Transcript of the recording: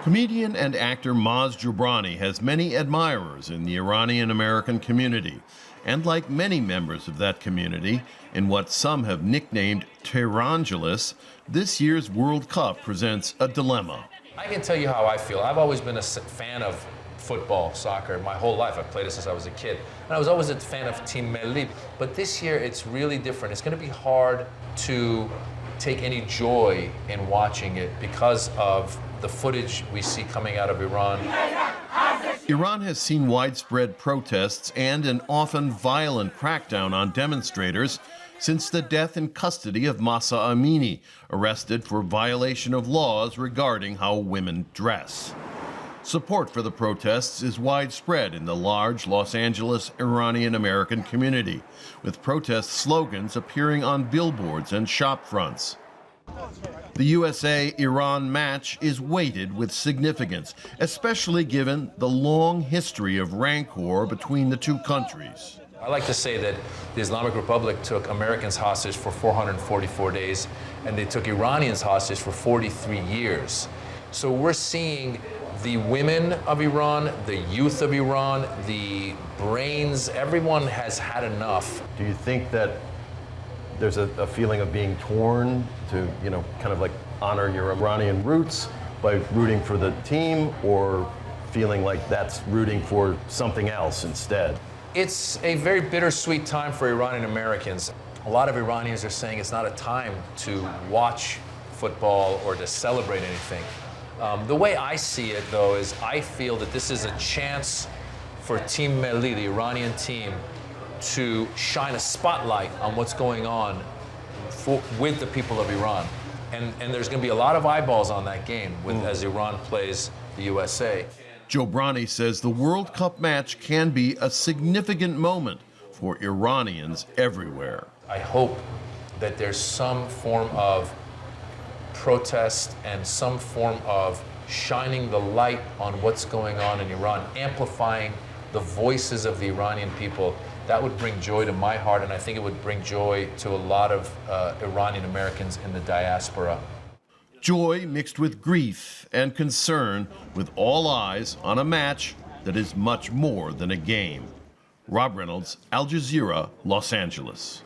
Comedian and actor Maz Jobrani has many admirers in the Iranian American community. And like many members of that community, in what some have nicknamed Tehrangelis, this year's World Cup presents a dilemma. I can tell you how I feel. I've always been a fan of football, soccer, my whole life. I've played it since I was a kid. And I was always a fan of Team Melli. But this year, it's really different. It's going to be hard to take any joy in watching it because of the footage we see coming out of Iran. Iran has seen widespread protests and an often violent crackdown on demonstrators since the death in custody of Mahsa Amini, arrested for violation of laws regarding how women dress. Support for the protests is widespread in the large Los Angeles Iranian American community, with protest slogans appearing on billboards and shop fronts. The USA-Iran match is weighted with significance, especially given the long history of rancor between the two countries. I like to say that the Islamic Republic took Americans hostage for 444 days, and they took Iranians hostage for 43 years. So we're seeing the women of Iran, the youth of Iran, the brains, everyone has had enough. Do you think that there's a feeling of being torn to, kind of like honor your Iranian roots by rooting for the team, or feeling like that's rooting for something else instead? It's a very bittersweet time for Iranian Americans. A lot of Iranians are saying it's not a time to watch football or to celebrate anything. The way I see it, though, is I feel that this is a chance for Team Melli, the Iranian team, to shine a spotlight on what's going on with the people of Iran. And there's going to be a lot of eyeballs on that game as Iran plays the USA. Jobrani says the World Cup match can be a significant moment for Iranians everywhere. I hope that there's some form of protest and some form of shining the light on what's going on in Iran, amplifying the voices of the Iranian people. That would bring joy to my heart, and I think it would bring joy to a lot of Iranian Americans in the diaspora. Joy mixed with grief and concern, with all eyes on a match that is much more than a game. Rob Reynolds, Al Jazeera, Los Angeles.